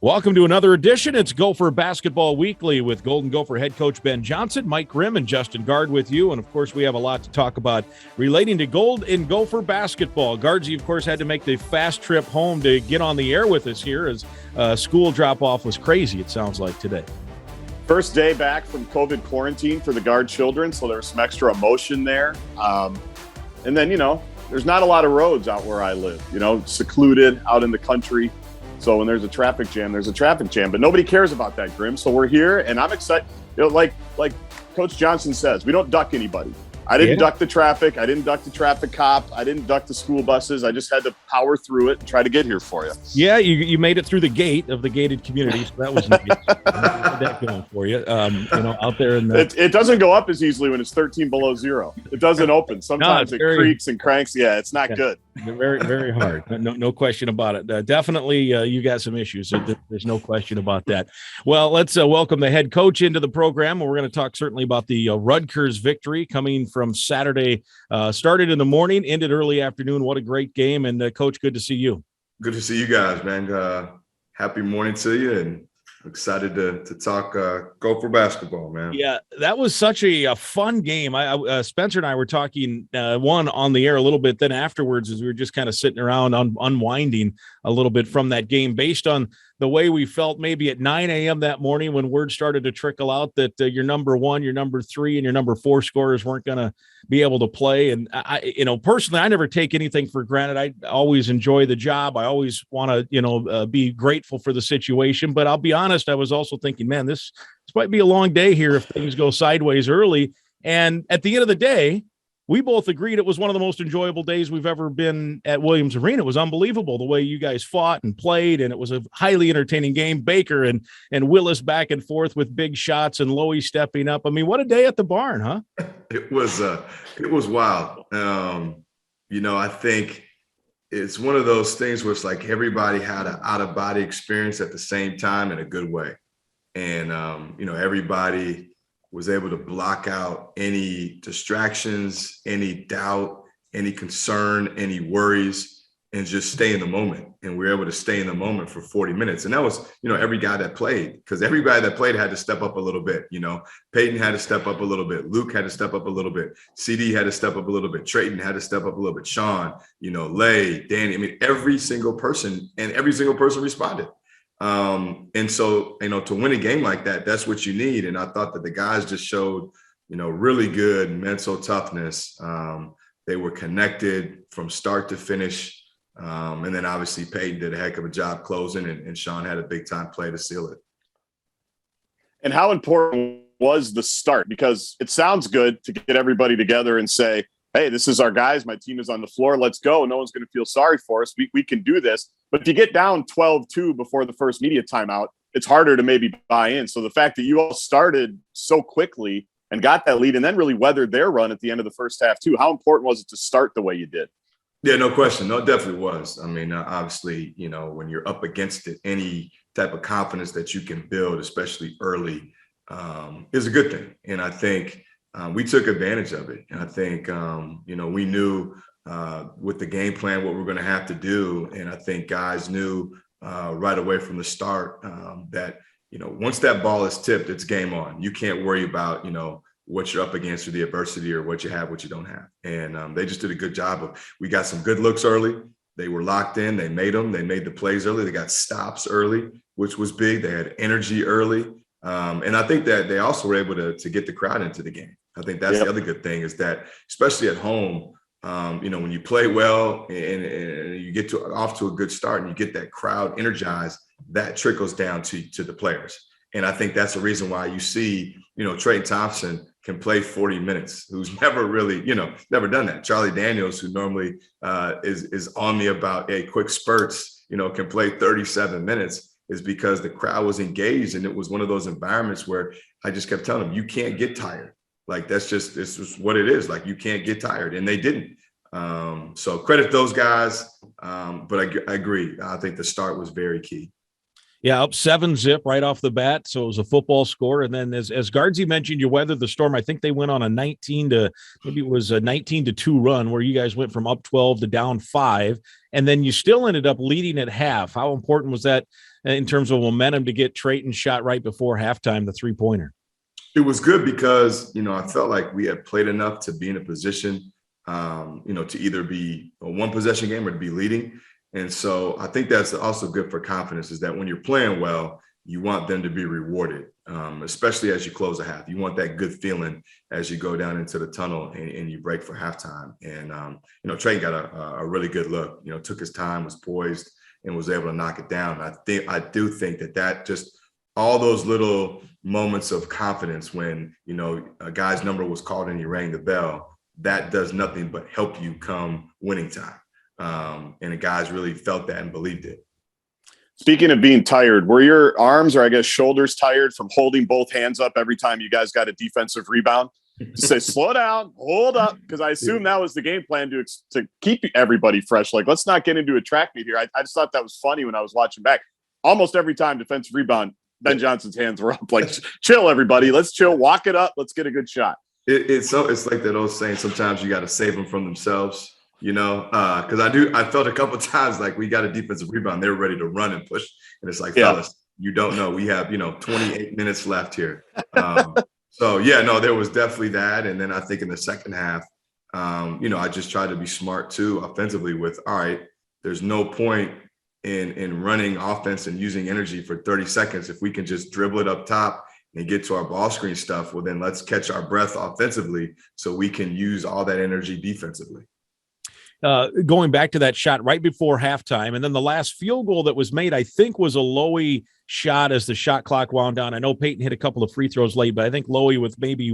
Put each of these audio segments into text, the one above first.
Welcome to another edition. It's Gopher Basketball Weekly with Golden Gopher head coach Ben Johnson, Mike Grimm, and Justin Gaard with you. And, of course, we have a lot to talk about relating to Gold in Gopher basketball. Guardsy, of course, had to make the fast trip home to get on the air with us here as school drop-off was crazy, it sounds like, today. First day back from COVID quarantine for the Gaard children, so there was some extra emotion there. And then, there's not a lot of roads out where I live, secluded out in the country. So when there's a traffic jam, there's a traffic jam. But nobody cares about that, Grimm. So we're here, and I'm excited. Like Coach Johnson says, we don't duck anybody. I didn't duck the traffic. I didn't duck the traffic cop. I didn't duck the school buses. I just had to power through it and try to get here for you. Yeah, you made it through the gate of the gated community, so that was nice. That going for you, out there in the. It doesn't go up as easily when it's 13 below zero. It doesn't open. Sometimes it creaks and cranks. Yeah, it's not good. Very, very hard. No question about it. Definitely, you got some issues. There's no question about that. Well, let's welcome the head coach into the program. We're going to talk certainly about the Rutgers victory coming from Saturday. Started in the morning, ended early afternoon. What a great game. And, Coach, good to see you. Good to see you guys, man. Happy morning to you, and excited to talk Gopher basketball, man. Yeah, that was such a fun game. Spencer and I were talking one on the air a little bit, then afterwards as we were just kind of sitting around unwinding a little bit from that game based on the way we felt maybe at 9 a.m. that morning when word started to trickle out that your number 1, your number 3, and your number 4 scorers weren't going to be able to play. And I personally, I never take anything for granted. I always enjoy the job. I always want to, be grateful for the situation. But I'll be honest, I was also thinking, man, this might be a long day here if things go sideways early. And at the end of the day, we both agreed it was one of the most enjoyable days we've ever been at Williams Arena. It was unbelievable the way you guys fought and played, and it was a highly entertaining game. Baker and Willis back and forth with big shots and Lowy stepping up. I mean, what a day at the barn, huh? It was wild. I think it's one of those things where it's like everybody had an out-of-body experience at the same time in a good way. And, everybody was able to block out any distractions, any doubt, any concern, any worries, and just stay in the moment. And we were able to stay in the moment for 40 minutes. And that was, every guy that played, because everybody that played had to step up a little bit. Payton had to step up a little bit. Luke had to step up a little bit. CD had to step up a little bit. Trayton had to step up a little bit. Sean, Lay, Danny, every single person responded. And so, to win a game like that, that's what you need. And I thought that the guys just showed, really good mental toughness. They were connected from start to finish. And then obviously Payton did a heck of a job closing, and Sean had a big time play to seal it. And how important was the start? Because it sounds good to get everybody together and say, hey, this is our guys. My team is on the floor. Let's go. No one's going to feel sorry for us. We can do this. But if you get down 12-2 before the first media timeout, it's harder to maybe buy in. So the fact that you all started so quickly and got that lead and then really weathered their run at the end of the first half too, how important was it to start the way you did? Yeah, no question. No, it definitely was. I mean, obviously, when you're up against it, any type of confidence that you can build, especially early, is a good thing. And I think we took advantage of it. And I think, we knew with the game plan what we're going to have to do. And I think guys knew right away from the start that, once that ball is tipped, it's game on. You can't worry about, what you're up against or the adversity or what you have, what you don't have. And they just did a good job we got some good looks early. They were locked in. They made them. They made the plays early. They got stops early, which was big. They had energy early. And I think that they also were able to get the crowd into the game. I think that's the other good thing is that, especially at home, when you play well and you get off to a good start and you get that crowd energized, that trickles down to the players. And I think that's the reason why you see, Trey Thompson can play 40 minutes, who's never really, never done that. Charlie Daniels, who normally is on me about quick spurts, can play 37 minutes, is because the crowd was engaged. And it was one of those environments where I just kept telling them, you can't get tired. Like, it's just what it is. Like, you can't get tired. And they didn't. So credit those guys. But I agree. I think the start was very key. Yeah, up 7-zip right off the bat. So it was a football score. And then as Guardsy mentioned, you weathered the storm. I think they went on a 19-2 run where you guys went from up 12 to down 5. And then you still ended up leading at half. How important was that in terms of momentum to get Trayton shot right before halftime, the 3-pointer? It was good because, I felt like we had played enough to be in a position, to either be a one possession game or to be leading. And so I think that's also good for confidence, is that when you're playing well, you want them to be rewarded, especially as you close a half. You want that good feeling as you go down into the tunnel and you break for halftime. And, Trayton got a really good look, took his time, was poised, and was able to knock it down. I do think that just all those little moments of confidence when, a guy's number was called and he rang the bell, that does nothing but help you come winning time. And the guys really felt that and believed it. Speaking of being tired, were your arms or I guess shoulders tired from holding both hands up every time you guys got a defensive rebound? Say, slow down, hold up, because I assume that was the game plan to keep everybody fresh. Like, let's not get into a track meet here. I just thought that was funny when I was watching back. Almost every time defensive rebound, Ben Johnson's hands were up. Like, chill, everybody. Let's chill. Walk it up. Let's get a good shot. It's like that old saying, sometimes you got to save them from themselves, because I felt a couple of times like we got a defensive rebound. They were ready to run and push. And it's like, fellas, you don't know. We have, 28 minutes left here. There was definitely that. And then I think in the second half, I just tried to be smart too, offensively with, all right, there's no point in running offense and using energy for 30 seconds. If we can just dribble it up top and get to our ball screen stuff, well, then let's catch our breath offensively so we can use all that energy defensively. Going back to that shot right before halftime, and then the last field goal that was made, I think, was a Lowy shot as the shot clock wound down. I know Payton hit a couple of free throws late, but I think Lowy with maybe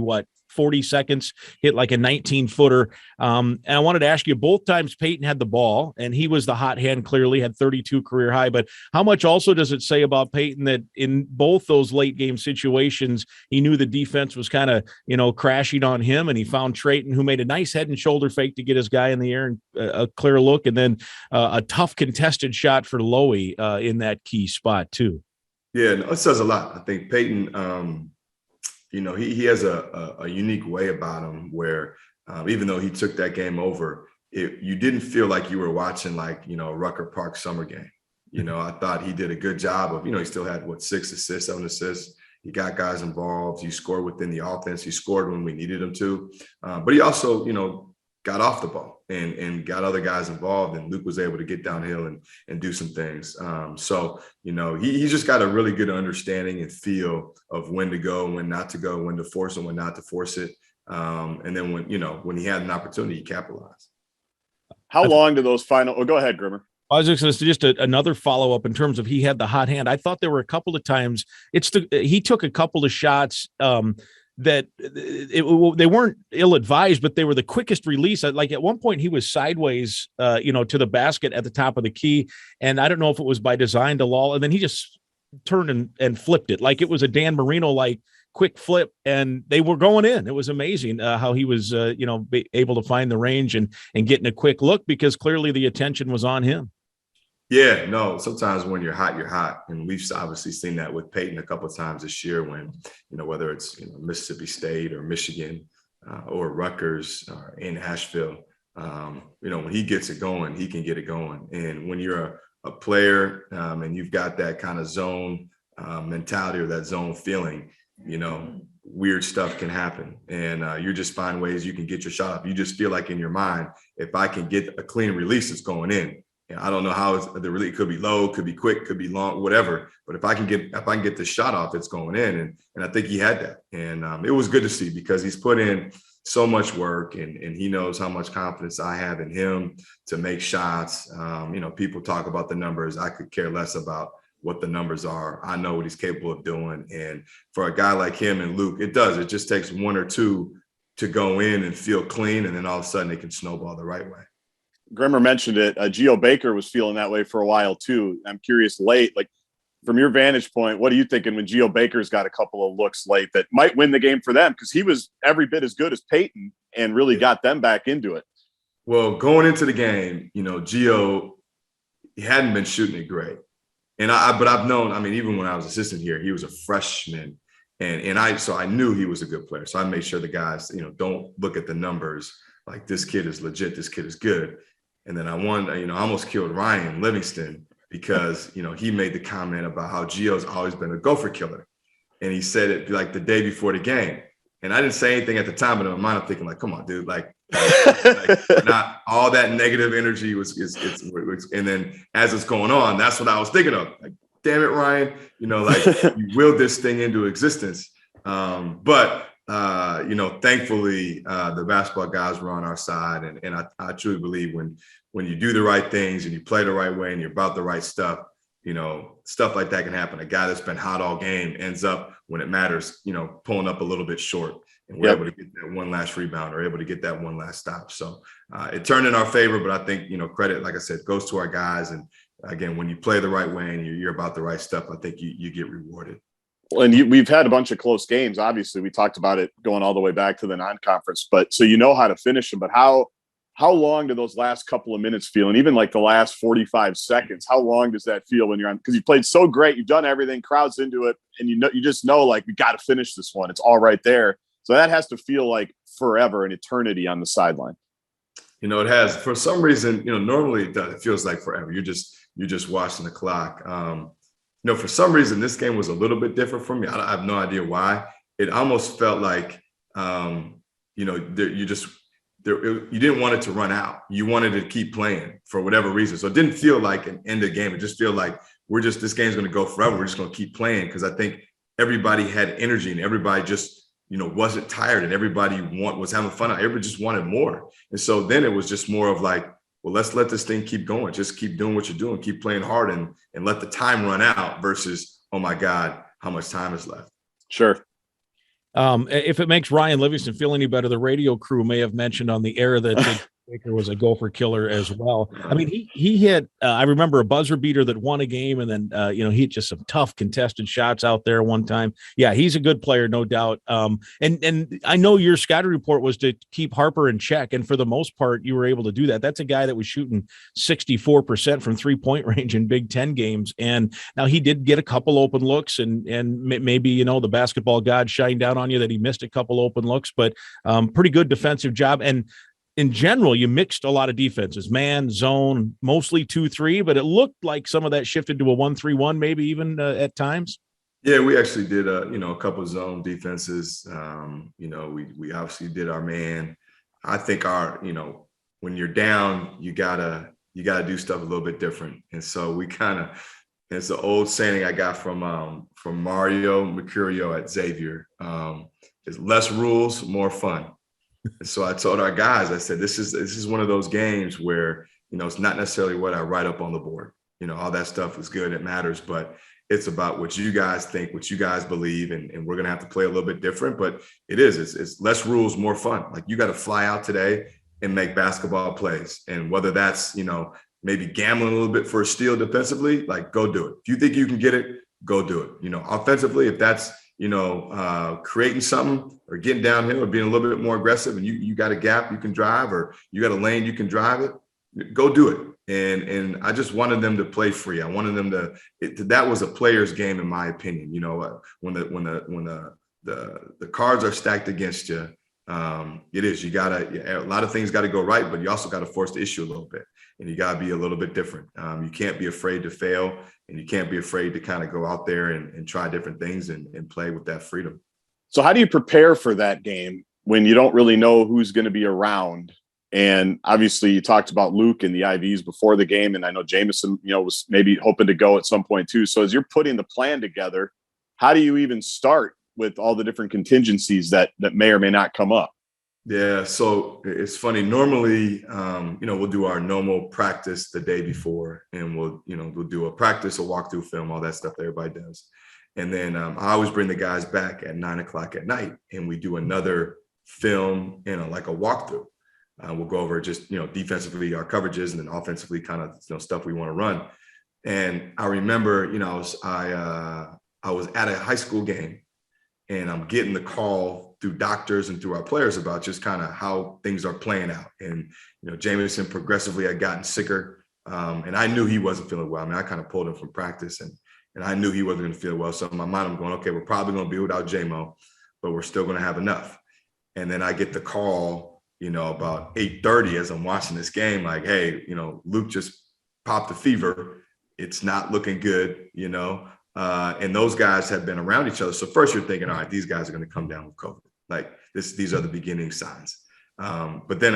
40 seconds hit like a 19-footer. And I wanted to ask you, both times Payton had the ball, and he was the hot hand, clearly had 32 career high. But how much also does it say about Payton that in both those late game situations, he knew the defense was kind of, crashing on him, and he found Trayton, who made a nice head and shoulder fake to get his guy in the air and a clear look, and then a tough contested shot for Lowy in that key spot too. Yeah, no, it says a lot. I think Payton, he has a unique way about him where even though he took that game over, you didn't feel like you were watching a Rucker Park summer game. I thought he did a good job of, he still had 6 assists, 7 assists. He got guys involved. He scored within the offense. He scored when we needed him to. But he also, got off the ball and got other guys involved, and Luke was able to get downhill and do some things. He just got a really good understanding and feel of when to go and when not to go, when to force and when not to force it. And then when he had an opportunity, he capitalized. How long do those final? Go ahead, Grimmer. I was just another follow-up in terms of he had the hot hand. I thought there were a couple of times he took a couple of shots that they weren't ill-advised, but they were the quickest release. Like at one point he was sideways, to the basket at the top of the key. And I don't know if it was by design to lull. And then he just turned and flipped it. Like it was a Dan Marino, quick flip, and they were going in. It was amazing how he was, able to find the range and getting a quick look, because clearly the attention was on him. Yeah, no, sometimes when you're hot, you're hot. And we've obviously seen that with Payton a couple of times this year when, whether it's Mississippi State or Michigan or Rutgers or in Asheville, when he gets it going, he can get it going. And when you're a player and you've got that kind of zone mentality or that zone feeling, weird stuff can happen. And you just find ways you can get your shot up. You just feel like in your mind, if I can get a clean release, it's going in. I don't know how the release could be low, could be quick, could be long, whatever. But if I can get the shot off, it's going in. And I think he had that. And it was good to see, because he's put in so much work and he knows how much confidence I have in him to make shots. People talk about the numbers. I could care less about what the numbers are. I know what he's capable of doing. And for a guy like him and Luke, it just takes one or two to go in and feel clean. And then all of a sudden it can snowball the right way. Grimmer mentioned it. Geo Baker was feeling that way for a while too. I'm curious, late, from your vantage point, what are you thinking when Geo Baker's got a couple of looks late that might win the game for them? Because he was every bit as good as Payton and really got them back into it. Well, going into the game, Geo, he hadn't been shooting it great. And but I've known, even when I was assistant here, he was a freshman. So I knew he was a good player. So I made sure the guys, don't look at the numbers like this kid is legit, this kid is good. And then I almost killed Ryan Livingston because, he made the comment about how Gio's always been a Gopher killer. And he said it like the day before the game. And I didn't say anything at the time, but in my mind, I'm thinking like, come on, dude, like not all that negative energy was, and then as it's going on, that's what I was thinking of. Like, damn it, Ryan, you willed this thing into existence. But thankfully, the basketball guys were on our side. And I truly believe when you do the right things and you play the right way and you're about the right stuff, stuff like that can happen. A guy that's been hot all game ends up, when it matters, pulling up a little bit short, and we're able to get that one last rebound or able to get that one last stop. So it turned in our favor, but I think, credit, like I said, goes to our guys. And again, when you play the right way and you're about the right stuff, I think you get rewarded. Well, and we've had a bunch of close games. Obviously, we talked about it going all the way back to the non-conference, but so how to finish them. But how long do those last couple of minutes feel? And even like the last 45 seconds, how long does that feel when you're on? Because you played so great, you've done everything, crowd's into it, and you just know like we got to finish this one. It's all right there. So that has to feel like forever, an eternity on the sideline. It has. For some reason, normally it does. It feels like forever. You're just watching the clock. For some reason, this game was a little bit different for me. I have no idea why. It almost felt like, you didn't want it to run out. You wanted to keep playing for whatever reason. So it didn't feel like an end of game. It just felt like this game's going to go forever. We're just going to keep playing, because I think everybody had energy and everybody just, wasn't tired, and everybody was having fun. Everybody just wanted more. And so then it was just more of like, well, let's let this thing keep going. Just keep doing what you're doing. Keep playing hard and let the time run out versus, oh my God, how much time is left? Sure. If it makes Ryan Livingston feel any better, the radio crew may have mentioned on the air that Baker was a Gopher killer as well. I mean, he hit, I remember a buzzer beater that won a game, and then, he hit just some tough contested shots out there one time. Yeah, he's a good player, no doubt. And I know your scouting report was to keep Harper in check, and for the most part, you were able to do that. That's a guy that was shooting 64% from 3-point range in Big Ten games. And now he did get a couple open looks, and maybe, the basketball god shined down on you that he missed a couple open looks, but pretty good defensive job. And in general, you mixed a lot of defenses, man, zone, mostly 2-3, but it looked like some of that shifted to a 1-3-1, maybe even at times. Yeah, we actually did a couple of zone defenses. We obviously did our man. I think when you're down, you gotta do stuff a little bit different. And so we it's the old saying I got from Mario Mercurio at Xavier, is less rules, more fun. So I told our guys, I said, this is one of those games where, it's not necessarily what I write up on the board. All that stuff is good. It matters, but it's about what you guys think, what you guys believe. And we're going to have to play a little bit different, but it's less rules, more fun. Like, you got to fly out today and make basketball plays. And whether that's, maybe gambling a little bit for a steal defensively, like, go do it. If you think you can get it, go do it. Offensively, if that's, creating something or getting downhill or being a little bit more aggressive, and you got a gap you can drive, or you got a lane you can drive it, go do it. And I just wanted them to play free. I wanted them that was a player's game, in my opinion. When the cards are stacked against you, it is, a lot of things got to go right, but you also got to force the issue a little bit, and you got to be a little bit different. You can't be afraid to fail, and you can't be afraid to kind of go out there and try different things and play with that freedom. So how do you prepare for that game when you don't really know who's going to be around? And obviously you talked about Luke and the IVs before the game, and I know Jameson, was maybe hoping to go at some point too. So as you're putting the plan together, how do you even start with all the different contingencies that may or may not come up? Yeah, so it's funny. Normally, we'll do our normal practice the day before, and we'll do a practice, a walkthrough film, all that stuff that everybody does. And then I always bring the guys back at 9:00 at night, and we do another film, like a walkthrough. We'll go over just, defensively our coverages, and then offensively kind of, stuff we want to run. And I remember, I was at a high school game, and I'm getting the call through doctors and through our players about just kind of how things are playing out. And, Jameson progressively had gotten sicker. And I knew he wasn't feeling well. I mean, I kind of pulled him from practice, and I knew he wasn't going to feel well. So in my mind, I'm going, okay, we're probably going to be without JMO, but we're still going to have enough. And then I get the call, about 8:30 as I'm watching this game, like, hey, Luke just popped a fever. it's not looking good, and those guys have been around each other. So first you're thinking, all right, these guys are going to come down with COVID. Like these are the beginning signs. But then,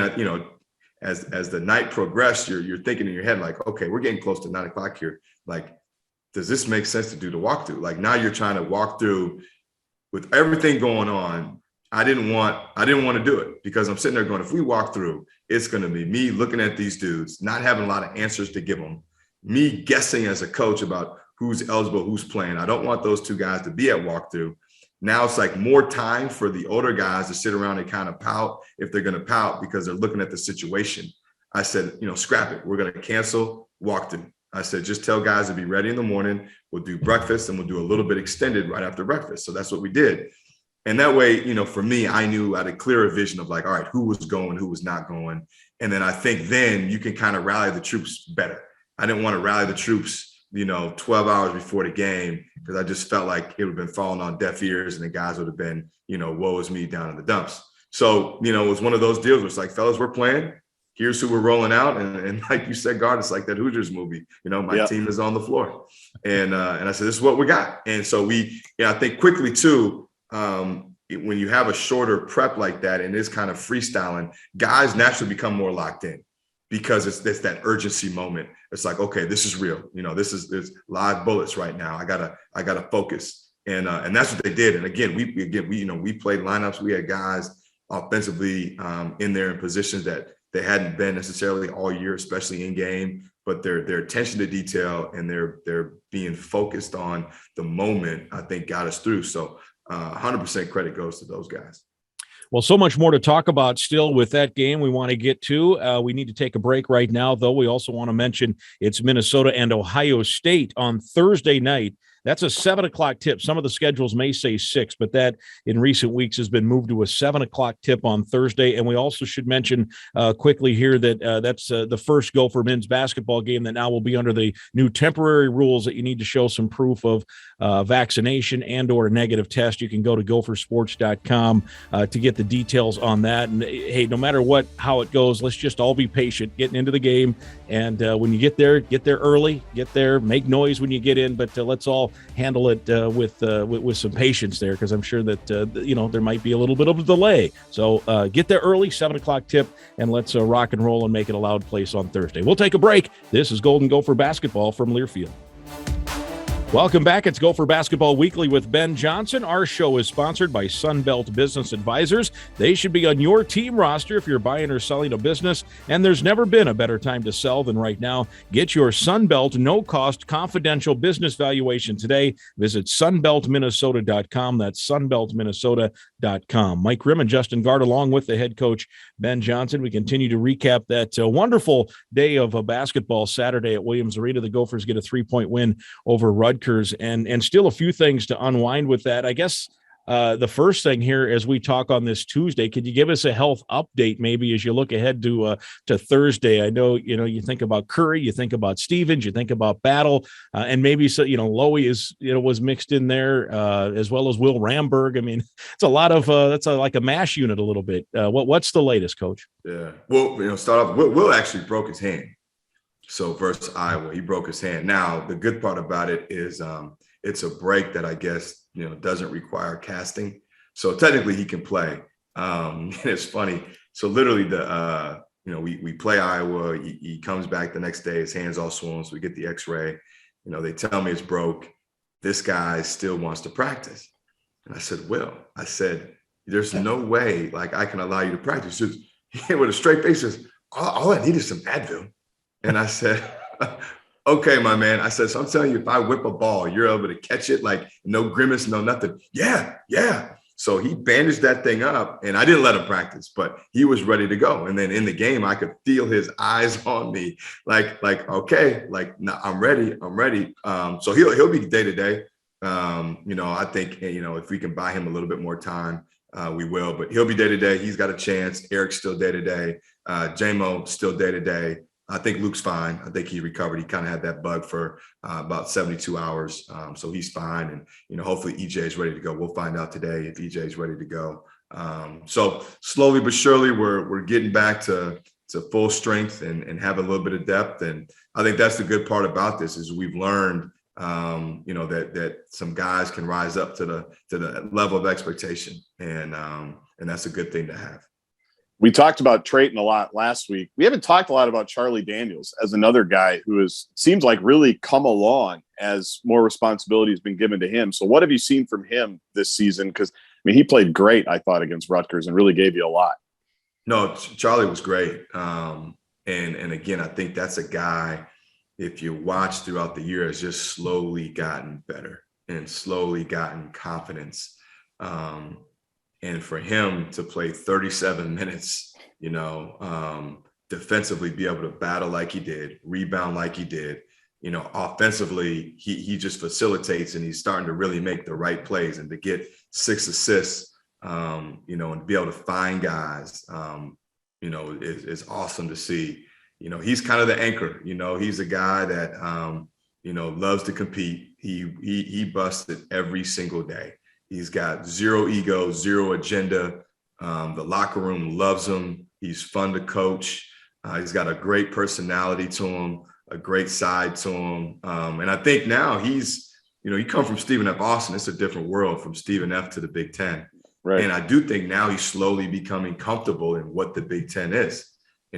as the night progressed, you're thinking in your head, like, okay, we're getting close to 9 o'clock here. Like, does this make sense to do the walkthrough? Like now you're trying to walk through with everything going on. I didn't want to do it because I'm sitting there going, if we walk through, it's going to be me looking at these dudes, not having a lot of answers to give them, me guessing as a coach about who's eligible, who's playing. I don't want those two guys to be at walkthrough. Now it's like more time for the older guys to sit around and kind of pout if they're going to pout because they're looking at the situation. I said, scrap it. We're going to cancel walkthrough. I said, just tell guys to be ready in the morning. We'll do breakfast and we'll do a little bit extended right after breakfast. So that's what we did. And that way, for me, I knew I had a clearer vision of like, all right, who was going, who was not going. And then I think then you can kind of rally the troops better. I didn't want to rally the troops 12 hours before the game, because I just felt like it would have been falling on deaf ears and the guys would have been, woe is me down in the dumps. So, it was one of those deals where it's like, fellas, we're playing. Here's who we're rolling out. And like you said, Gaard, it's like that Hoosiers movie, my team is on the floor. And I said, this is what we got. And so I think quickly too, when you have a shorter prep like that and it's kind of freestyling, guys naturally become more locked in. Because it's that urgency moment. It's like, okay, this is real. There's live bullets right now. I gotta focus, and that's what they did. And again, we played lineups. We had guys offensively in there in positions that they hadn't been necessarily all year, especially in game. But their attention to detail and they're being focused on the moment, I think, got us through. So 100% credit goes to those guys. Well, so much more to talk about still with that game we want to get to. We need to take a break right now, though. We also want to mention it's Minnesota and Ohio State on Thursday night. That's a 7 o'clock tip. Some of the schedules may say 6, but that in recent weeks has been moved to a 7 o'clock tip on Thursday. And we also should mention quickly here that that's the first Gopher men's basketball game that now will be under the new temporary rules that you need to show some proof of vaccination and or a negative test. You can go to gophersports.com to get the details on that. And hey, no matter how it goes, let's just all be patient getting into the game. And when you get there early, make noise when you get in, but let's all handle it with some patience there, because I'm sure that there might be a little bit of a delay. So get there early, 7 o'clock tip, and let's rock and roll and make it a loud place on Thursday. We'll take a break. This is Golden Gopher Basketball from Learfield. Welcome back. It's Gopher Basketball Weekly with Ben Johnson. Our show is sponsored by Sunbelt Business Advisors. They should be on your team roster if you're buying or selling a business, and there's never been a better time to sell than right now. Get your Sunbelt no-cost confidential business valuation today. Visit sunbeltminnesota.com. That's sunbeltminnesota.com. Mike Grimm and Justin Gaard along with the head coach, Ben Johnson. We continue to recap that wonderful day of basketball Saturday at Williams Arena. The Gophers get a 3-point win over Rutgers. And still a few things to unwind with that. I guess the first thing here as we talk on this Tuesday, could you give us a health update maybe as you look ahead to Thursday? I know, you think about Curry, you think about Stevens, you think about Battle, and maybe Lowy was mixed in there as well as Will Ramberg. I mean, it's a lot of that's like a mash unit a little bit. What's the latest, Coach? Yeah, well, start off. Will actually broke his hand. So versus Iowa, he broke his hand. Now, the good part about it is it's a break that I guess, doesn't require casting. So technically he can play. And it's funny. So literally we play Iowa. He comes back the next day. His hand's all swollen. So we get the x-ray. They tell me it's broke. This guy still wants to practice. And I said, Will, there's no way like I can allow you to practice. With a straight face says, all I need is some Advil. And I said, okay, my man. I said, so I'm telling you, if I whip a ball, you're able to catch it, like no grimace, no nothing. Yeah. So he bandaged that thing up, and I didn't let him practice, but he was ready to go. And then in the game, I could feel his eyes on me, like okay, like no, I'm ready. So he'll be day to day. I think if we can buy him a little bit more time, we will. But he'll be day to day. He's got a chance. Eric's still day to day. J-Mo still day to day. I think Luke's fine. I think he recovered. He kind of had that bug for about 72 hours. So he's fine. And, hopefully EJ is ready to go. We'll find out today if EJ is ready to go. So slowly but surely, we're getting back to full strength and have a little bit of depth. And I think that's the good part about this is we've learned, that some guys can rise up to the level of expectation. And that's a good thing to have. We talked about Trayton a lot last week. We haven't talked a lot about Charlie Daniels as another guy who seems like really come along as more responsibility has been given to him. So what have you seen from him this season? Because, he played great, I thought, against Rutgers and really gave you a lot. No, Charlie was great. And again, I think that's a guy, if you watch throughout the year, has just slowly gotten better and slowly gotten confidence. And for him to play 37 minutes, defensively be able to battle like he did, rebound like he did, offensively, he just facilitates and he's starting to really make the right plays, and to get 6 assists, and be able to find guys, is awesome to see. He's kind of the anchor, he's a guy that, loves to compete. He busts it every single day. He's got zero ego, zero agenda. The locker room loves him. He's fun to coach. He's got a great personality to him, a great side to him. And I think now he's, you come from Stephen F. Austin. It's a different world from Stephen F. to the Big Ten. Right. And I do think now he's slowly becoming comfortable in what the Big Ten is.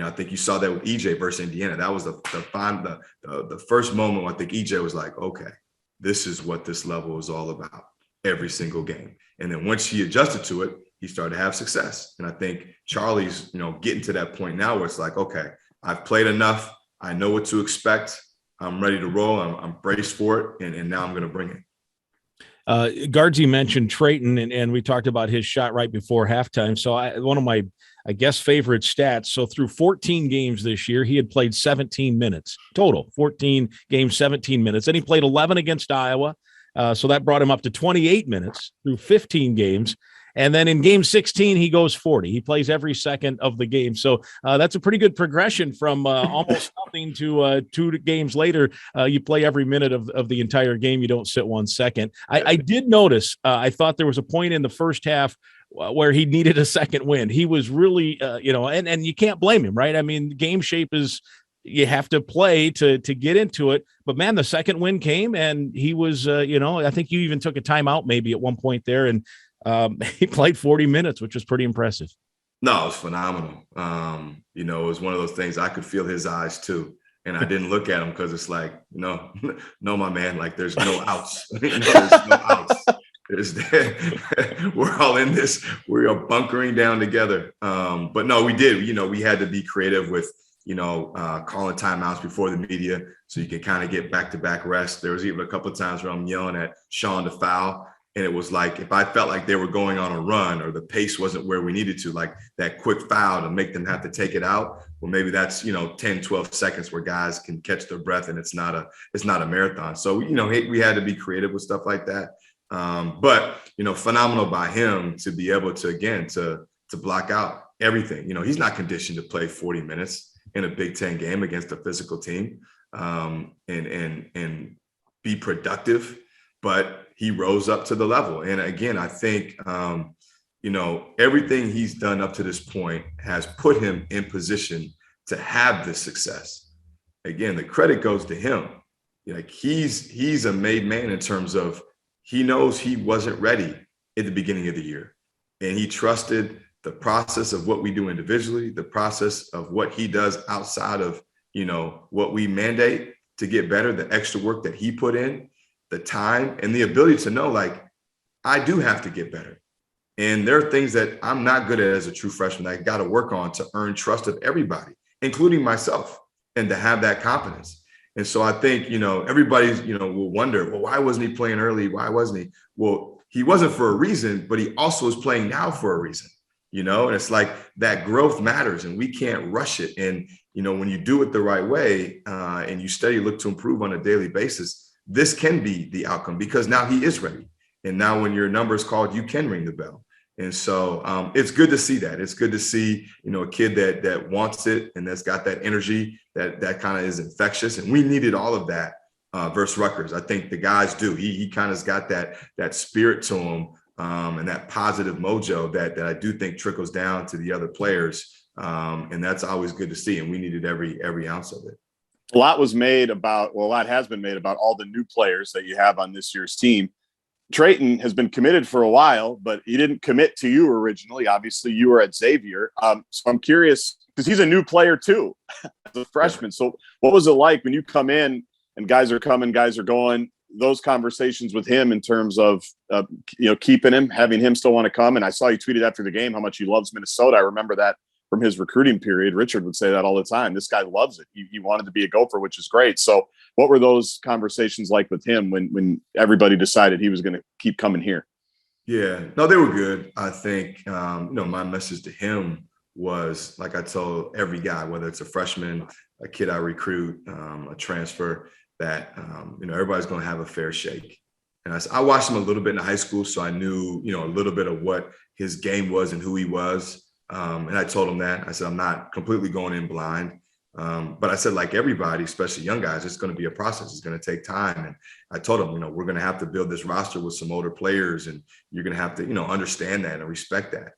I think you saw that with EJ versus Indiana. That was the first moment where I think EJ was like, okay, this is what this level is all about. Every single game. And then once he adjusted to it, he started to have success. And I think Charlie's, getting to that point now where it's like, okay, I've played enough. I know what to expect. I'm ready to roll. I'm braced for it. And now I'm going to bring it. Guardsy mentioned Trayton, and we talked about his shot right before halftime. So one of my, favorite stats. So through 14 games this year, he had played 17 minutes total, 14 games, 17 minutes. Then he played 11 against Iowa. So that brought him up to 28 minutes through 15 games. And then in game 16, he goes 40. He plays every second of the game. So that's a pretty good progression from almost nothing to 2 games later. You play every minute of the entire game. You don't sit 1 second. I did notice, I thought there was a point in the first half where he needed a second win. He was really, and you can't blame him, right? Game shape is, you have to play to get into it. But, man, the second win came, and he was, I think you even took a timeout maybe at one point there, and he played 40 minutes, which was pretty impressive. No, it was phenomenal. It was one of those things I could feel his eyes too. And I didn't look at him because it's like, no, my man, like there's no outs. There's no outs. We're all in this. We are bunkering down together. But no, we did. We had to be creative with, calling timeouts before the media so you can kind of get back-to-back rest. There was even a couple of times where I'm yelling at Sean to foul. And it was like, if I felt like they were going on a run or the pace wasn't where we needed to, like that quick foul to make them have to take it out, well, maybe that's, 10, 12 seconds where guys can catch their breath and it's not a marathon. So, we had to be creative with stuff like that. But, phenomenal by him to be able to, again, to block out everything. He's not conditioned to play 40 minutes in a Big Ten game against a physical team, and be productive, but he rose up to the level. And again, I think, everything he's done up to this point has put him in position to have this success. Again, the credit goes to him. Like he's a made man in terms of he knows he wasn't ready at the beginning of the year. And he trusted the process of what we do individually, the process of what he does outside of, what we mandate to get better, the extra work that he put in, the time and the ability to know, like, I do have to get better. And there are things that I'm not good at as a true freshman that I got to work on to earn trust of everybody, including myself, and to have that confidence. And so I think, everybody's, will wonder, well, why wasn't he playing early? Why wasn't he? Well, he wasn't for a reason, but he also is playing now for a reason, and it's like that growth matters and we can't rush it. And, when you do it the right way and you steady look to improve on a daily basis, this can be the outcome because now he is ready. And now when your number is called, you can ring the bell. And so it's good to see that. It's good to see, a kid that wants it and that's got that energy that kind of is infectious. And we needed all of that versus Rutgers. I think the guys do. He kind of's got that spirit to him and that positive mojo that I do think trickles down to the other players And that's always good to see. And we needed every ounce of it. A lot has been made about all the new players that you have on this year's team. Payton has been committed for a while, but he didn't commit to you originally. Obviously, you were at Xavier. So I'm curious, because he's a new player too, as a freshman. So what was it like when you come in and guys are coming, guys are going, those conversations with him in terms of, keeping him, having him still want to come? And I saw you tweeted after the game how much he loves Minnesota. I remember that from his recruiting period. Richard would say that all the time. This guy loves it. He wanted to be a Gopher, which is great. So what were those conversations like with him when everybody decided he was going to keep coming here? Yeah, no, they were good. I think, my message to him was, like I told every guy, whether it's a freshman, a kid I recruit, a transfer, that, everybody's going to have a fair shake. And I watched him a little bit in high school, so I knew, a little bit of what his game was and who he was. And I told him that. I said, I'm not completely going in blind. But I said, like everybody, especially young guys, it's going to be a process. It's going to take time. And I told him, we're going to have to build this roster with some older players, and you're going to have to, understand that and respect that.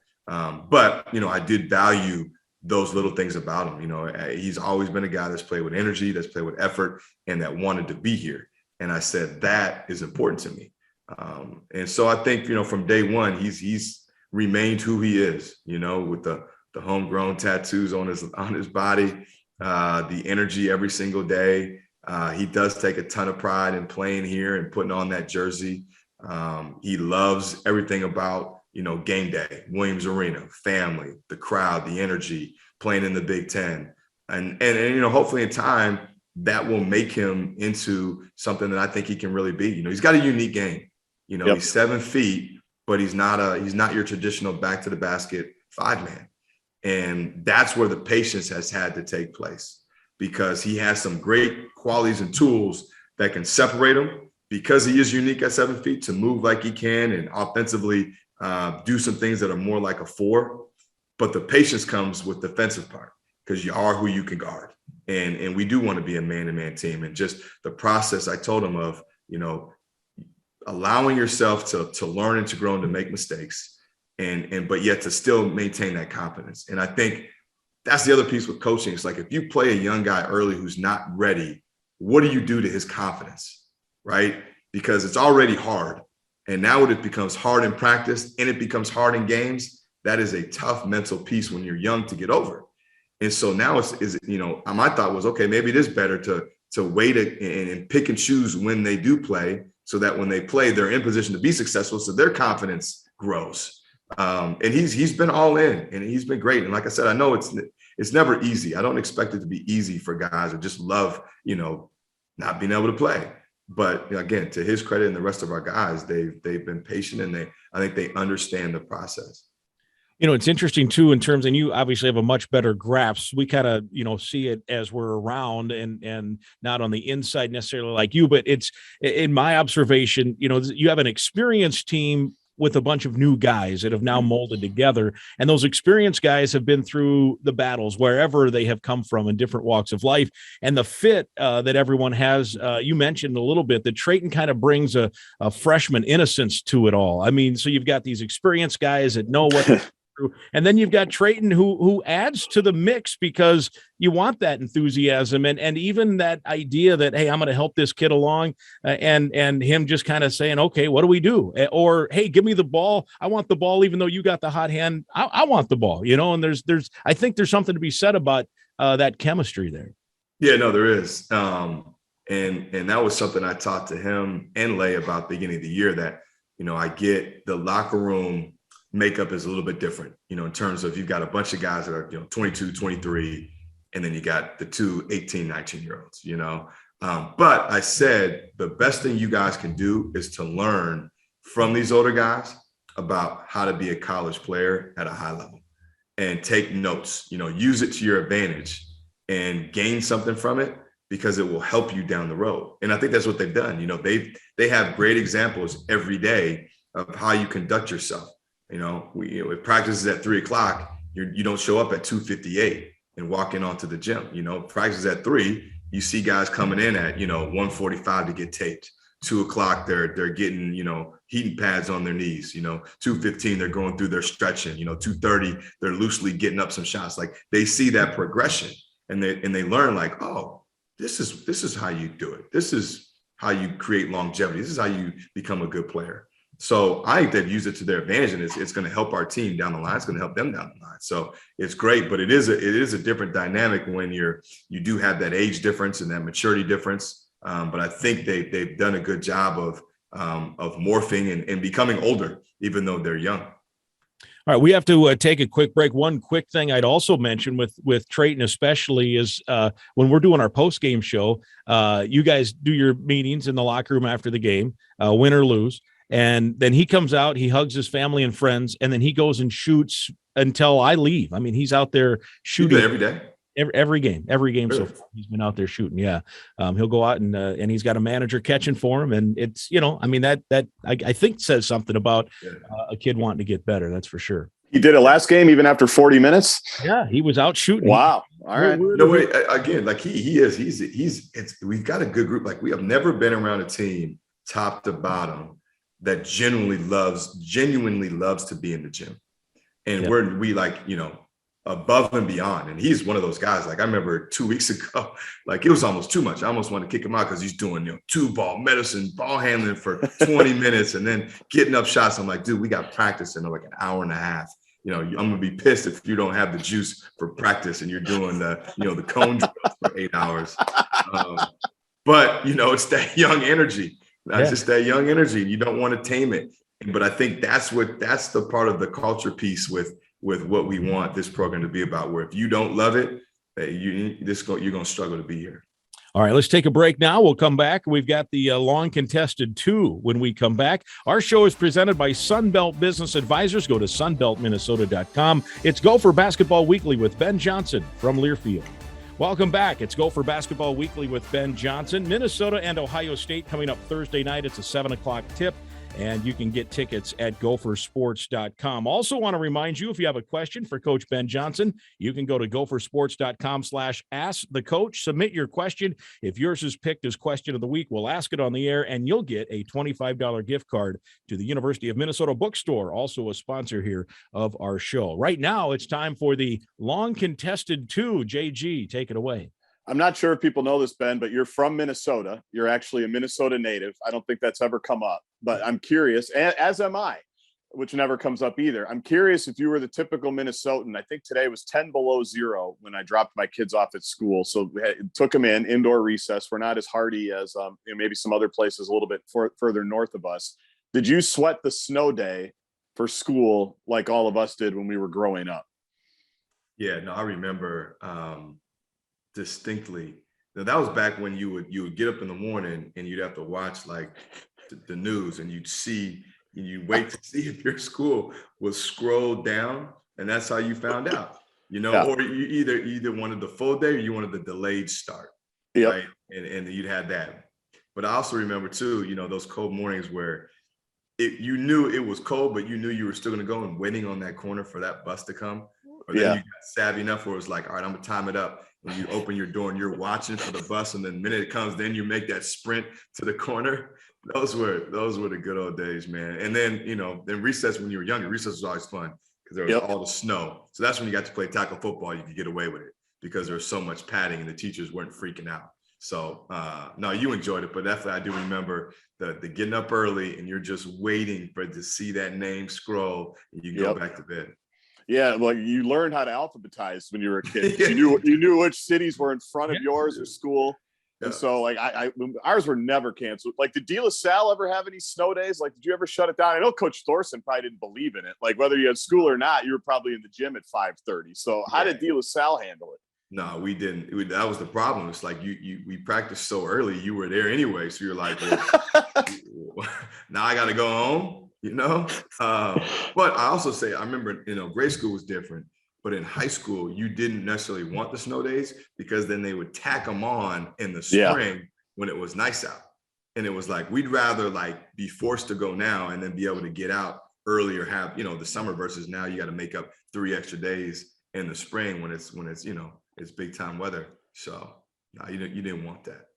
But I did value those little things about him. He's always been a guy that's played with energy, that's played with effort, and that wanted to be here. And I said, that is important to me. And so I think, from day one, he's remained who he is, with the homegrown tattoos on his body, the energy every single day. He does take a ton of pride in playing here and putting on that jersey. He loves everything about, game day, Williams Arena, family, the crowd, the energy, playing in the Big Ten. And hopefully in time, that will make him into something that I think he can really be. He's got a unique game. Yep. He's 7 feet, but he's not your traditional back to the basket 5-man. And that's where the patience has had to take place, because he has some great qualities and tools that can separate him, because he is unique at 7 feet, to move like he can and offensively do some things that are more like a 4. But the patience comes with the defensive part, because you are who you can guard. And we do want to be a man-to-man team. And just the process I told him of, allowing yourself to learn and to grow and to make mistakes, but yet to still maintain that confidence. And I think that's the other piece with coaching. It's like, if you play a young guy early who's not ready, what do you do to his confidence, right? Because it's already hard. And now when it becomes hard in practice and it becomes hard in games, that is a tough mental piece when you're young to get over. And so now my thought was, okay, maybe it is better to wait and pick and choose when they do play, so that when they play, they're in position to be successful, so their confidence grows. And he's been all in, and he's been great. And like I said, I know it's never easy. I don't expect it to be easy for guys who just love, not being able to play. But again, to his credit and the rest of our guys, they've been patient, and I think they understand the process. It's interesting too, in terms, and you obviously have a much better grasp. We kind of, see it as we're around and not on the inside necessarily like you, but it's, in my observation, you have an experienced team with a bunch of new guys that have now molded together. And those experienced guys have been through the battles wherever they have come from in different walks of life. And the fit that everyone has, you mentioned a little bit that Payton kind of brings a freshman innocence to it all. I mean, so you've got these experienced guys that know what and then you've got Payton who adds to the mix, because you want that enthusiasm and even that idea that, hey, I'm going to help this kid along, and him just kind of saying, okay, what do we do? Or, hey, give me the ball. I want the ball, even though you got the hot hand. I want the ball, and I think there's something to be said about that chemistry there. Yeah, no, there is. And that was something I talked to him and Lay about beginning of the year, that, I get the locker room makeup is a little bit different, in terms of, you've got a bunch of guys that are, 22, 23, and then you got the 2 18, 19-year-olds, But I said, the best thing you guys can do is to learn from these older guys about how to be a college player at a high level, and take notes, use it to your advantage and gain something from it, because it will help you down the road. And I think that's what they've done. They have great examples every day of how you conduct yourself. If practice is at 3:00, you don't show up at 2:58 and walk in onto the gym. Practice is at 3. You see guys coming in at 1:45 to get taped. 2 o'clock, they're getting, heating pads on their knees, 2:15, they're going through their stretching, 2:30, they're loosely getting up some shots. Like they see that progression and they learn like, oh, this is how you do it. This is how you create longevity. This is how you become a good player. So I think they've used it to their advantage, and it's going to help our team down the line. It's going to help them down the line. So it's great, but it is a different dynamic when you do have that age difference and that maturity difference. But I think they've done a good job of morphing and becoming older, even though they're young. All right, we have to take a quick break. One quick thing I'd also mention with Trayton especially is when we're doing our post-game show, you guys do your meetings in the locker room after the game, win or lose. And then he comes out, he hugs his family and friends, and then he goes and shoots until I leave. I mean, he's out there shooting every day. Every game. Really? So far, he's been out there shooting. Yeah. He'll go out and he's got a manager catching for him. And it's, I mean, that I think says something about a kid wanting to get better. That's for sure. He did it last game, even after 40 minutes. Yeah. He was out shooting. Wow. All right. No way. Again, like we've got a good group. Like we have never been around a team top to bottom that genuinely loves to be in the gym. And we like, above and beyond. And he's one of those guys. Like I remember 2 weeks ago, like it was almost too much. I almost wanted to kick him out because he's doing, 2-ball medicine, ball handling for 20 minutes and then getting up shots. I'm like, dude, we got practice in like an hour and a half. I'm going to be pissed if you don't have the juice for practice and you're doing the cone drills for 8 hours. But, it's that young energy. That's just that young energy. You don't want to tame it. But I think that's the part of the culture piece with what we want this program to be about, where if you don't love it, you're going to struggle to be here. All right, let's take a break now. We'll come back. We've got the long contested 2 when we come back. Our show is presented by Sunbelt Business Advisors. Go to sunbeltminnesota.com. It's Gopher Basketball Weekly with Ben Johnson from Learfield. Welcome back. It's Gopher Basketball Weekly with Ben Johnson. Minnesota and Ohio State coming up Thursday night. It's a 7:00 tip, and you can get tickets at gophersports.com. Also want to remind you, if you have a question for Coach Ben Johnson, you can go to gophersports.com/askthecoach. Submit your question. If yours is picked as question of the week, we'll ask it on the air, and you'll get a $25 gift card to the University of Minnesota Bookstore, also a sponsor here of our show. Right now, it's time for the long contested 2. JG, take it away. I'm not sure if people know this, Ben, but you're from Minnesota. You're actually a Minnesota native. I don't think that's ever come up, but I'm curious, as am I, which never comes up either. I'm curious if you were the typical Minnesotan. I think today was 10 below zero when I dropped my kids off at school. So took them in indoor recess. We're not as hardy as maybe some other places a little bit further north of us. Did you sweat the snow day for school like all of us did when we were growing up? Yeah, no, I remember distinctly. Now, that was back when you would get up in the morning and you'd have to watch like the news, and you'd wait to see if your school was scrolled down, and that's how you found out, or you either wanted the full day or you wanted the delayed start. Yep. Right. And you'd have that. But I also remember too, those cold mornings where you knew it was cold, but you knew you were still going to go and waiting on that corner for that bus to come. Or then you got savvy enough where it was like, all right, I'm gonna time it up. When you open your door and you're watching for the bus, and then the minute it comes, then you make that sprint to the corner. Those were the good old days, man. And then, then recess when you were younger, recess was always fun because there was all the snow. So that's when you got to play tackle football. You could get away with it because there was so much padding and the teachers weren't freaking out. So no, you enjoyed it, but definitely I do remember the getting up early and you're just waiting to see that name scroll and you go back to bed. Yeah, well, you learned how to alphabetize when you were a kid. You knew which cities were in front of yours or school. And so, like, ours were never canceled. Like, did De La Salle ever have any snow days? Like, did you ever shut it down? I know Coach Thorson probably didn't believe in it. Like, whether you had school or not, you were probably in the gym at 5:30. So how did De La Salle handle it? No, we didn't. That was the problem. It's like we practiced so early. You were there anyway. So you're like, well, now I got to go home. But I also say, I remember, grade school was different, but in high school, you didn't necessarily want the snow days because then they would tack them on in the spring when it was nice out. And it was like, we'd rather like be forced to go now and then be able to get out earlier, have, the summer versus now you got to make up 3 extra days in the spring when it's, it's big time weather. So no, you didn't want that.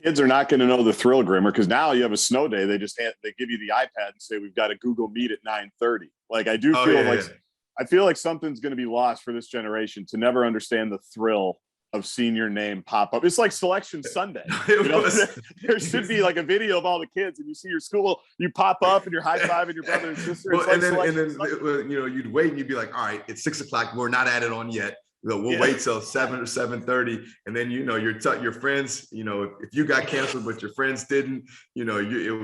Kids are not going to know the thrill, Grimmer, because now you have a snow day. They give you the iPad and say, we've got a Google Meet at 9:30. Like, I do I feel like something's going to be lost for this generation to never understand the thrill of seeing your name pop up. It's like Selection Sunday. There should be like a video of all the kids, and you see your school, you pop up and you're high-fiving your brother and sister. Well, and then you'd wait and you'd be like, all right, it's 6:00. We're not at it on yet. We'll wait till 7 or 7:30, and then your friends. If you got canceled but your friends didn't, it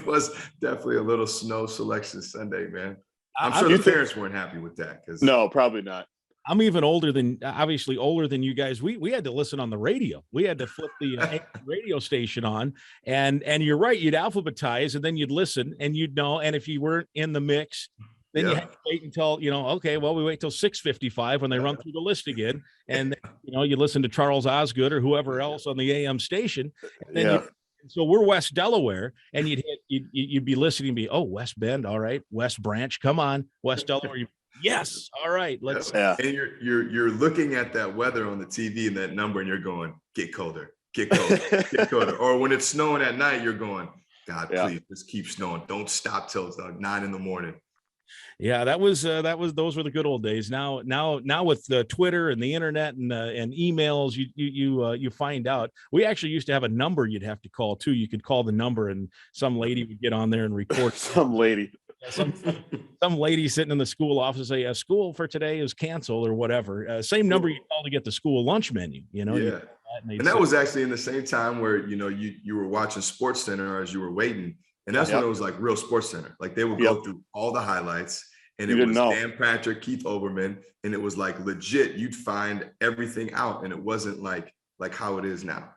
was definitely a little snow Selection Sunday, man. I'm sure the parents weren't happy with that. No, probably not. I'm even obviously older than you guys. We had to listen on the radio. We had to flip the radio station on, and you're right. You'd alphabetize, and then you'd listen, and you'd know. And if you weren't in the mix, then you had to wait until, okay, well, we wait till 6:55 when they run through the list again. And, you listen to Charles Osgood or whoever else on the AM station. And then so we're West Delaware, and you'd be listening to me, West Bend. All right. West Branch. Come on. West Delaware. Yes. All right. Let's. And you're looking at that weather on the TV and that number, and you're going, get colder, get colder, get colder. Or when it's snowing at night, you're going, God, please just keep snowing. Don't stop till it's 9 a.m. Yeah, those were the good old days. Now with the Twitter and the internet and emails, you find out. We actually used to have a number you'd have to call too. You could call the number, and some lady would get on there and record. Some lady sitting in the school office say, school for today is canceled or whatever. Same number you call to get the school lunch menu. And that was actually in the same time where you were watching Sports Center as you were waiting. And that's when it was like real Sports Center. Like they would go through all the highlights, and it was Dan Patrick, Keith Olbermann, and it was like legit. You'd find everything out, and it wasn't like how it is now.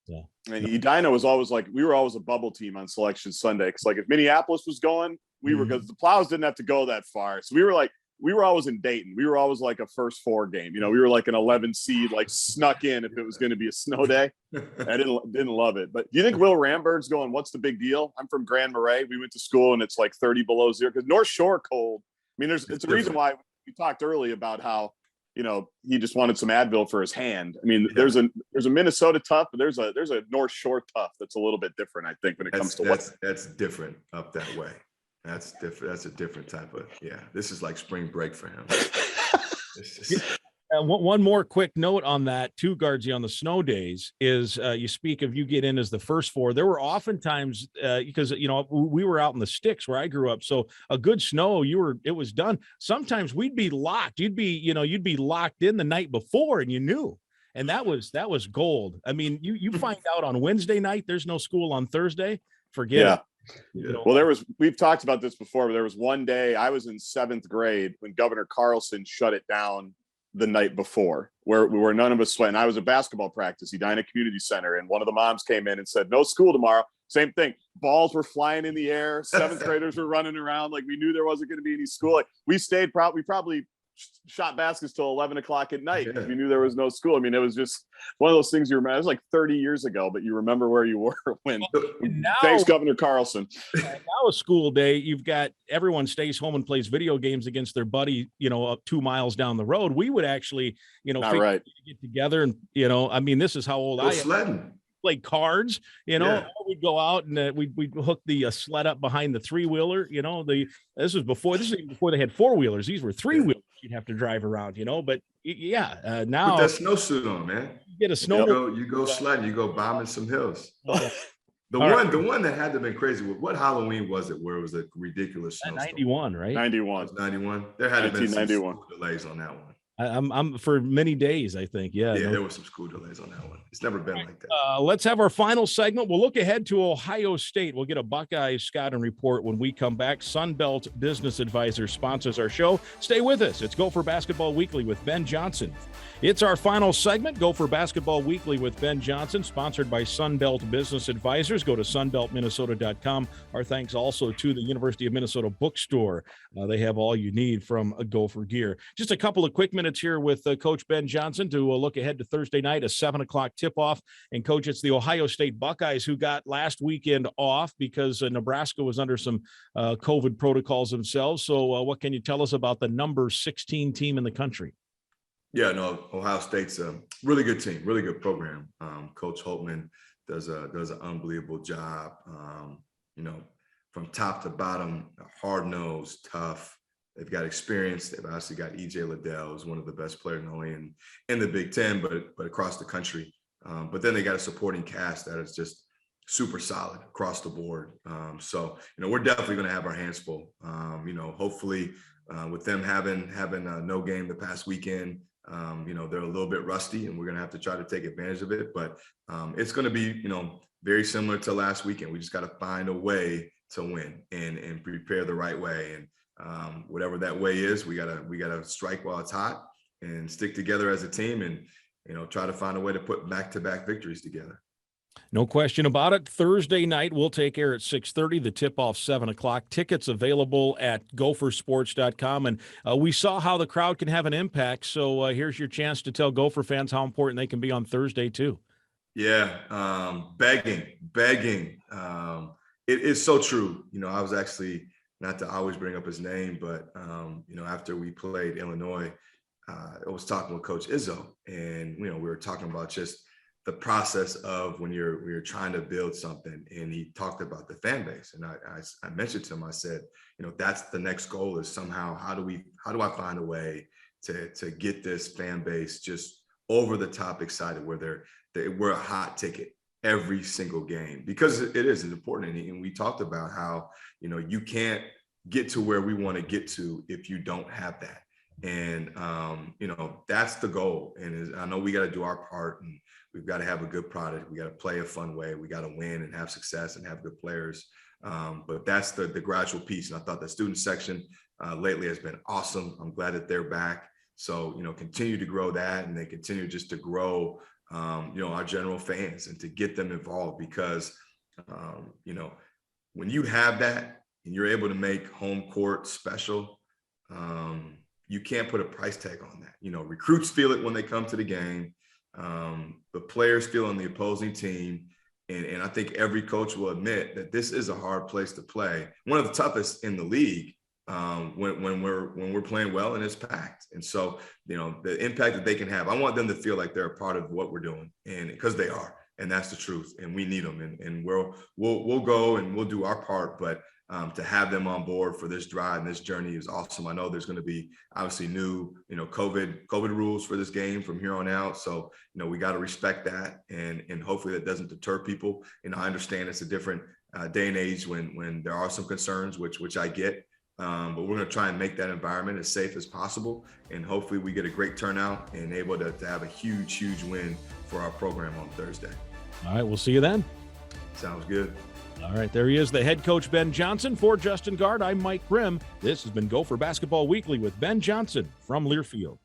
Yeah. And Edina was always like, we were always a bubble team on Selection Sunday. Cause like if Minneapolis was going, we were, because the Plows didn't have to go that far. So we were always in Dayton. We were always like a first 4 game. We were like an 11 seed, like snuck in if it was going to be a snow day. I didn't love it. But do you think Will Ramberg's going, what's the big deal? I'm from Grand Marais. We went to school and it's like 30 below zero because North Shore cold. I mean, it's a reason why we talked early about how, he just wanted some Advil for his hand. I mean, there's a Minnesota tough, but there's a North Shore tough that's a little bit different, I think, when it comes to that's different up that way. That's different. That's a different type of, this is like spring break for him. One more quick note on that too, Guardsy, on the snow days is you speak of you get in as the first 4. There were oftentimes because we were out in the sticks where I grew up, so a good snow it was done. Sometimes we'd be locked. You'd be locked in the night before, and you knew, and that was gold. I mean, you find out on Wednesday night there's no school on Thursday. Forget it. Well, we've talked about this before, but there was one day I was in 7th grade when Governor Carlson shut it down the night before, where none of us went. And I was at basketball practice, Edina Community Center, and one of the moms came in and said, no school tomorrow. Same thing. Balls were flying in the air. 7th graders were running around. Like we knew there wasn't going to be any school. Like we stayed, we probably shot baskets till 11 o'clock at night because we knew there was no school. I mean, it was just one of those things you remember. It was like 30 years ago, but you remember where you were when. Thanks, Governor Carlson. Now a school day, you've got everyone stays home and plays video games against their buddy, up 2 miles down the road. We would actually, get together and, I mean, this is how old I am. Sledding. Play cards, we'd go out and we'd hook the sled up behind the 3-wheeler. This was even before they had 4-wheelers. These were 3-wheelers you'd have to drive around, but now put that snowsuit on, man. You get a snow. You go sledding, you go bombing some hills. The one that had to have been crazy. What Halloween was it where it was a ridiculous snowstorm? 91, right? 91. There had to have been some delays on that one. I'm for many days, I think. There were some school delays on that one. It's never been like that. Let's have our final segment. We'll look ahead to Ohio State. We'll get a Buckeye scouting report when we come back. Sunbelt Business Advisor sponsors our show. Stay with us. It's Gopher Basketball Weekly with Ben Johnson. It's our final segment, Gopher Basketball Weekly with Ben Johnson, sponsored by Sunbelt Business Advisors. Go to sunbeltminnesota.com. Our thanks also to the University of Minnesota Bookstore. They have all you need from Gopher gear. Just a couple of quick minutes here with Coach Ben Johnson to look ahead to Thursday night, a 7:00 tip-off. And, Coach, it's the Ohio State Buckeyes who got last weekend off because Nebraska was under some COVID protocols themselves. So what can you tell us about the number 16 team in the country? Yeah, no, Ohio State's a really good team, really good program. Coach Holtman does an unbelievable job. You know, from top to bottom, hard nosed, tough. They've got experience. They've obviously got EJ Liddell, who's one of the best players not only in the Big Ten, but across the country. But then they got a supporting cast that is just super solid across the board. So we're definitely going to have our hands full. Hopefully with them having no game the past weekend, they're a little bit rusty, and we're going to have to try to take advantage of it. But it's going to be very similar to last weekend. We just got to find a way to win and prepare the right way. And whatever that way is, we gotta strike while it's hot and stick together as a team, and try to find a way to put back-to-back victories together. No question about it. Thursday night, we'll take air at 6:30. The tip-off 7 o'clock. Tickets available at gophersports.com. And we saw how the crowd can have an impact. So here's your chance to tell Gopher fans how important they can be on Thursday too. Yeah, begging. It is so true. I was actually, not to always bring up his name, but after we played Illinois, I was talking with Coach Izzo, and we were talking about just the process of when you're trying to build something, and he talked about the fan base, and I mentioned to him, I said, that's the next goal, is somehow how do I find a way to get this fan base just over the top excited, where we're a hot ticket every single game, because it's important. And we talked about how you can't get to where we want to get to if you don't have that. And that's the goal. And I know we got to do our part, and we've got to have a good product. We got to play a fun way. We got to win and have success and have good players. But that's the gradual piece. And I thought the student section lately has been awesome. I'm glad that they're back. So continue to grow that, and they continue just to grow our general fans, and to get them involved, because when you have that and you're able to make home court special, you can't put a price tag on that. Recruits feel it when they come to the game. The players feel on the opposing team. And I think every coach will admit that this is a hard place to play. One of the toughest in the league when we're playing well and it's packed. And so, the impact that they can have, I want them to feel like they're a part of what we're doing, and because they are, and that's the truth, and we need them, and we'll go and we'll do our part. But to have them on board for this drive and this journey is awesome. I know there's going to be obviously new, COVID rules for this game from here on out. So, we got to respect that, and hopefully that doesn't deter people. I understand it's a different day and age when there are some concerns, which I get. But we're going to try and make that environment as safe as possible. And hopefully we get a great turnout and able to have a huge win for our program on Thursday. All right, we'll see you then. Sounds good. All right, there he is, the head coach, Ben Johnson. For Justin Gaard, I'm Mike Grimm. This has been Gopher Basketball Weekly with Ben Johnson from Learfield.